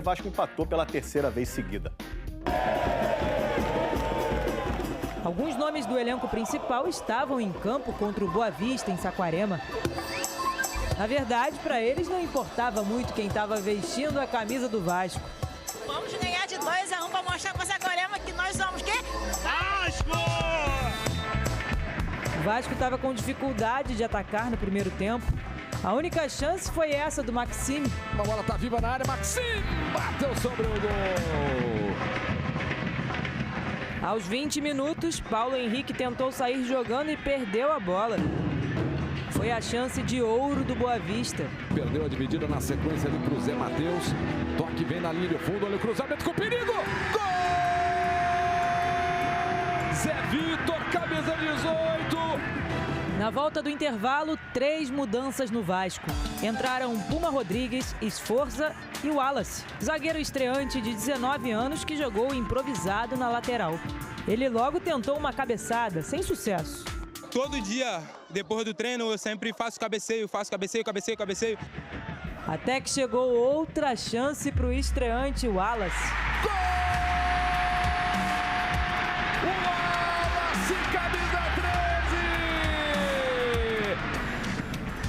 O Vasco empatou pela terceira vez seguida. Alguns nomes do elenco principal estavam em campo contra o Boa Vista, em Saquarema. Na verdade, para eles não importava muito quem estava vestindo a camisa do Vasco. Vamos ganhar de 2-1 para mostrar para Saquarema que nós somos quê? Vasco! O Vasco estava com dificuldade de atacar no primeiro tempo. A única chance foi essa do Maxime. A bola tá viva na área, Maxime bateu sobre o gol. Aos 20 minutos, Paulo Henrique tentou sair jogando e perdeu a bola. Foi a chance de ouro do Boa Vista. Perdeu a dividida na sequência ali pro Zé Matheus. Toque vem na linha, fundo, olha o cruzamento com perigo. Gol! Zé Vitor, camisa 18. Na volta do intervalo, 3 mudanças no Vasco. Entraram Puma Rodrigues, Esforza e Wallace, zagueiro estreante de 19 anos que jogou improvisado na lateral. Ele logo tentou uma cabeçada, sem sucesso. Todo dia, depois do treino, eu sempre faço cabeceio. Até que chegou outra chance para o estreante Wallace. Gol! Wallace, camisa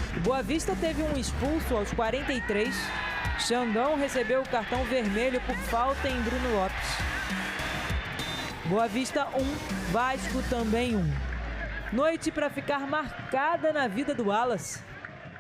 13! O Boa Vista teve um expulso aos 43. Xandão recebeu o cartão vermelho por falta em Bruno Lopes. Boa Vista 1, Vasco também 1. Noite para ficar marcada na vida do Wallace.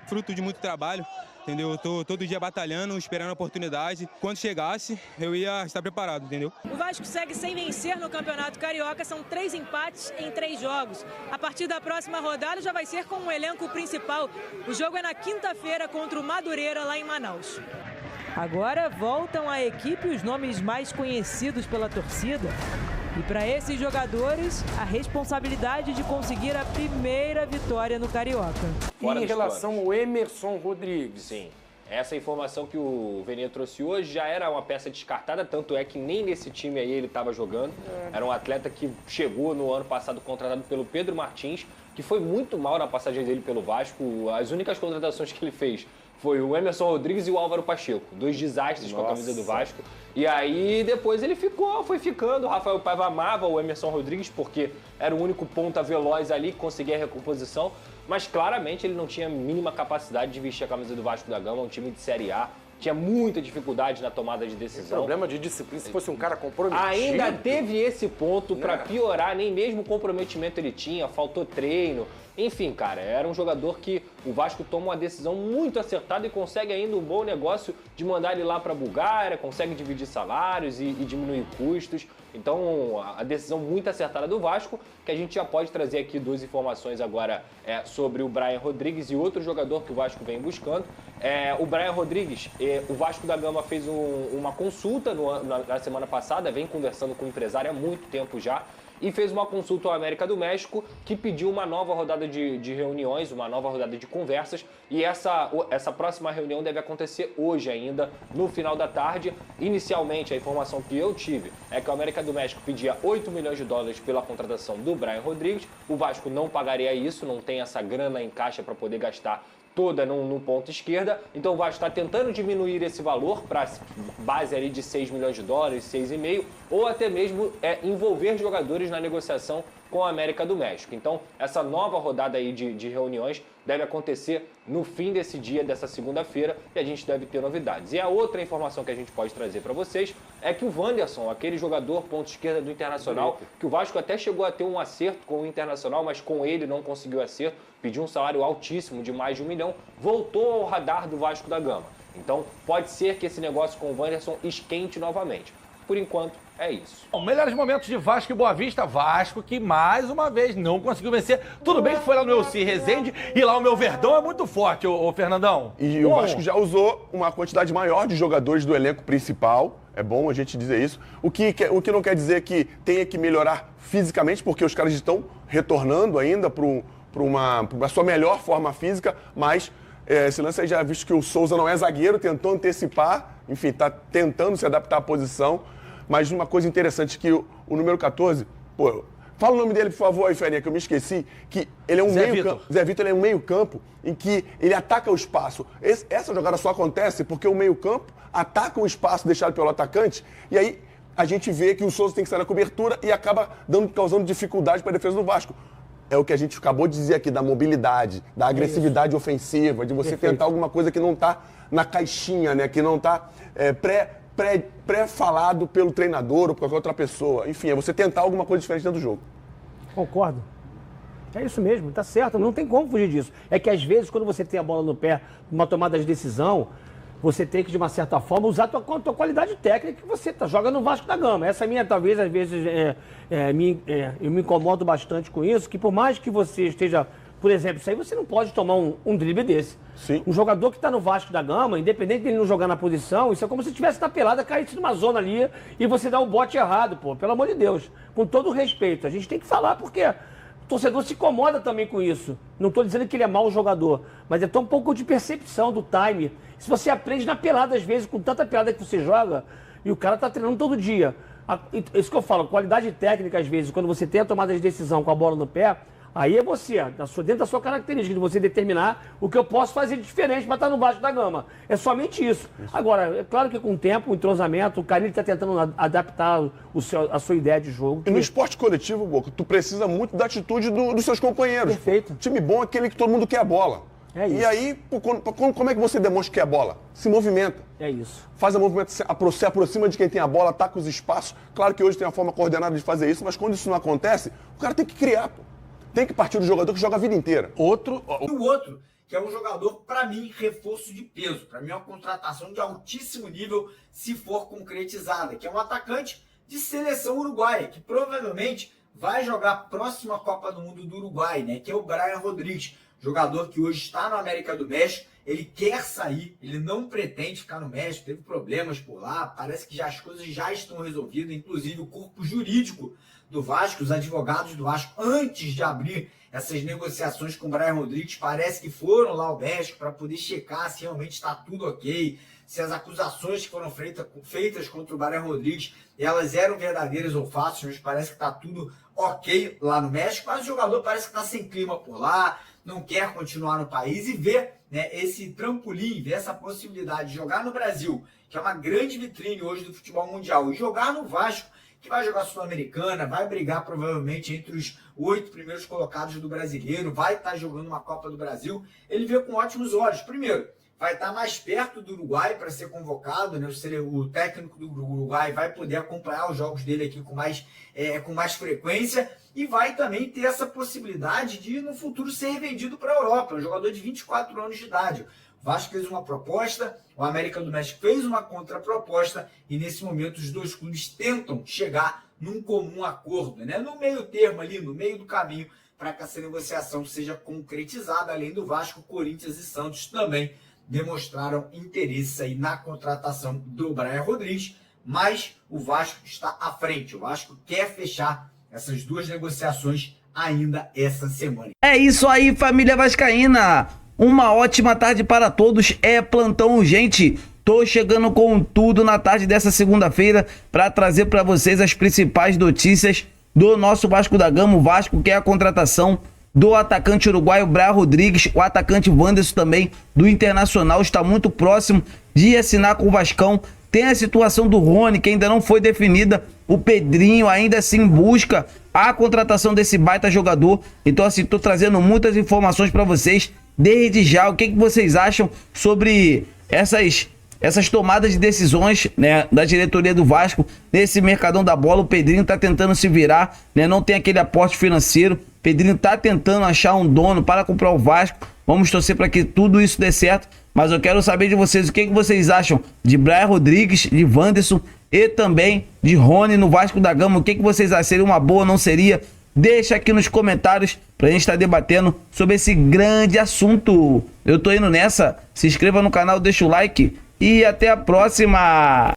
Fruto de muito trabalho, entendeu? Eu tô todo dia batalhando, esperando a oportunidade. Quando chegasse, eu ia estar preparado, entendeu? O Vasco segue sem vencer no Campeonato Carioca. São 3 empates em 3 jogos. A partir da próxima rodada já vai ser com o elenco principal. O jogo é na quinta-feira contra o Madureira, lá em Manaus. Agora voltam à equipe os nomes mais conhecidos pela torcida. E para esses jogadores, a responsabilidade de conseguir a primeira vitória no Carioca. E em relação ao Emerson Rodrigues? Sim, essa informação que o Venia trouxe hoje já era uma peça descartada, tanto é que nem nesse time aí ele estava jogando. Era um atleta que chegou no ano passado contratado pelo Pedro Martins, que foi muito mal na passagem dele pelo Vasco. As únicas contratações que ele fez foi o Emerson Rodrigues e o Álvaro Pacheco, 2 desastres com a camisa do Vasco. E aí depois ele foi ficando. O Rafael Paiva amava o Emerson Rodrigues porque era o único ponta veloz ali que conseguia a recomposição, mas claramente ele não tinha a mínima capacidade de vestir a camisa do Vasco da Gama, um time de Série A. Tinha muita dificuldade na tomada de decisão. Problema de disciplina, se fosse um cara comprometido. Ainda teve esse ponto para piorar, nem mesmo comprometimento ele tinha, faltou treino. Enfim, cara, era um jogador que o Vasco toma uma decisão muito acertada e consegue ainda um bom negócio de mandar ele lá para a Bulgária, consegue dividir salários e diminuir custos. Então, a decisão muito acertada do Vasco, que a gente já pode trazer aqui 2 informações agora sobre o Brian Rodrigues e outro jogador que o Vasco vem buscando. O Brian Rodrigues, o Vasco da Gama fez uma consulta na semana passada, vem conversando com o empresário há muito tempo já, e fez uma consulta ao América do México, que pediu uma nova rodada de reuniões, uma nova rodada de conversas, e essa próxima reunião deve acontecer hoje ainda, no final da tarde. Inicialmente, a informação que eu tive é que o América do México pedia 8 milhões de dólares pela contratação do Brian Rodrigues. O Vasco não pagaria isso, não tem essa grana em caixa para poder gastar toda no ponto esquerda, então o Vasco está tentando diminuir esse valor para base ali de 6 milhões de dólares, 6,5, ou até mesmo envolver jogadores na negociação com a América do México. Então, essa nova rodada aí de reuniões deve acontecer no fim desse dia, dessa segunda-feira, e a gente deve ter novidades. E a outra informação que a gente pode trazer para vocês é que o Wanderson, aquele jogador ponto esquerda do Internacional, que o Vasco até chegou a ter um acerto com o Internacional, mas com ele não conseguiu acerto, pediu um salário altíssimo de mais de 1 milhão, voltou ao radar do Vasco da Gama. Então, pode ser que esse negócio com o Wanderson esquente novamente. Por enquanto, é isso. Bom, melhores momentos de Vasco e Boa Vista. Vasco que, mais uma vez, não conseguiu vencer. Tudo bem que foi lá no Elci Resende e lá o meu Verdão é muito forte, ô Fernandão. E o Vasco já usou uma quantidade maior de jogadores do elenco principal. É bom a gente dizer isso. O que não quer dizer que tenha que melhorar fisicamente, porque os caras estão retornando ainda para uma sua melhor forma física, mas esse lance aí já visto que o Souza não é zagueiro, tentou antecipar, enfim, está tentando se adaptar à posição. Mas uma coisa interessante que o número 14, fala o nome dele, por favor, aí, Ferinha, que eu me esqueci, que ele é um meio-campo. Zé Vitor, ele é um meio-campo em que ele ataca o espaço. Essa jogada só acontece porque o meio-campo atacam o espaço deixado pelo atacante, e aí a gente vê que o Souza tem que sair na cobertura e acaba causando dificuldade para a defesa do Vasco. É o que a gente acabou de dizer aqui, da mobilidade, da agressividade ofensiva, de você tentar alguma coisa que não está na caixinha, né? Que não está pré-falado pelo treinador ou por qualquer outra pessoa. Enfim, é você tentar alguma coisa diferente dentro do jogo. Concordo. É isso mesmo, tá certo, não tem como fugir disso. É que às vezes, quando você tem a bola no pé, uma tomada de decisão, você tem que, de uma certa forma, usar a tua qualidade técnica que você joga no Vasco da Gama. Essa minha, talvez, às vezes, eu me incomodo bastante com isso, que por mais que você esteja, por exemplo, isso aí você não pode tomar um drible desse. Sim. Um jogador que está no Vasco da Gama, independente de ele não jogar na posição, isso é como se estivesse na pelada, caísse numa zona ali e você dá um bote errado, pô, pelo amor de Deus. Com todo o respeito, a gente tem que falar porque o torcedor se incomoda também com isso. Não estou dizendo que ele é mau jogador, mas é tão um pouco de percepção do time. Se você aprende na pelada, às vezes, com tanta pelada que você joga, e o cara está treinando todo dia. Isso que eu falo, qualidade técnica, às vezes, quando você tem a tomada de decisão com a bola no pé, aí é você, dentro da sua característica, de você determinar o que eu posso fazer de diferente para estar no Vasco da Gama. É somente isso. Agora, é claro que com o tempo, o entrosamento, o Carille está tentando adaptar a sua ideia de jogo. E no esporte coletivo, Boca, tu precisa muito da atitude dos seus companheiros. Perfeito. Time bom é aquele que todo mundo quer a bola. É isso. E aí, como é que você demonstra que quer a bola? Se movimenta. É isso. Faz a movimento, se aproxima de quem tem a bola, ataca os espaços. Claro que hoje tem uma forma coordenada de fazer isso, mas quando isso não acontece, o cara tem que criar, pô. Tem que partir do jogador que joga a vida inteira. E o outro, que é um jogador, para mim, reforço de peso. Para mim é uma contratação de altíssimo nível, se for concretizada, que é um atacante de seleção uruguaia, que provavelmente vai jogar a próxima Copa do Mundo do Uruguai, né? Que é o Brian Rodrigues, jogador que hoje está no América do México. Ele quer sair, ele não pretende ficar no México, teve problemas por lá, parece que as coisas já estão resolvidas, inclusive o corpo jurídico do Vasco, os advogados do Vasco, antes de abrir essas negociações com o Brian Rodrigues, parece que foram lá ao México para poder checar se realmente está tudo ok, se as acusações que foram feitas contra o Brian Rodrigues, elas eram verdadeiras ou falsas, mas parece que está tudo ok lá no México, mas o jogador parece que está sem clima por lá, não quer continuar no país e ver, né, esse trampolim, ver essa possibilidade de jogar no Brasil, que é uma grande vitrine hoje do futebol mundial, e jogar no Vasco, que vai jogar Sul-Americana, vai brigar provavelmente entre os 8 primeiros colocados do Brasileiro, vai estar jogando uma Copa do Brasil, ele vê com ótimos olhos. Primeiro, vai estar mais perto do Uruguai para ser convocado, né? O técnico do Uruguai vai poder acompanhar os jogos dele aqui com mais frequência e vai também ter essa possibilidade de, no futuro, ser vendido para a Europa. Um jogador de 24 anos de idade. O Vasco fez uma proposta, o América do México fez uma contraproposta e, nesse momento, os dois clubes tentam chegar num comum acordo, né? No meio termo ali, no meio do caminho, para que essa negociação seja concretizada. Além do Vasco, Corinthians e Santos também demonstraram interesse aí na contratação do Brian Rodrigues, mas o Vasco está à frente. O Vasco quer fechar essas duas negociações ainda essa semana. É isso aí, família vascaína! Uma ótima tarde para todos, é Plantão Urgente. Tô chegando com tudo na tarde dessa segunda-feira para trazer para vocês as principais notícias do nosso Vasco da Gama. O Vasco quer a contratação do atacante uruguaio Brian Rodrigues, o atacante Wanderson também do Internacional está muito próximo de assinar com o Vascão. Tem a situação do Rony, que ainda não foi definida. O Pedrinho ainda assim busca a contratação desse baita jogador. Então assim, tô trazendo muitas informações para vocês. Desde já, o que vocês acham sobre essas tomadas de decisões, né, da diretoria do Vasco nesse mercadão da bola? O Pedrinho tá tentando se virar, né, não tem aquele aporte financeiro. O Pedrinho tá tentando achar um dono para comprar o Vasco. Vamos torcer para que tudo isso dê certo. Mas eu quero saber de vocês o que vocês acham de Brian Rodrigues, de Wanderson e também de Rony no Vasco da Gama. O que vocês acham? Seria uma boa ou não seria? Deixa aqui nos comentários pra gente estar debatendo sobre esse grande assunto. Eu tô indo nessa. Se inscreva no canal, deixa o like e até a próxima.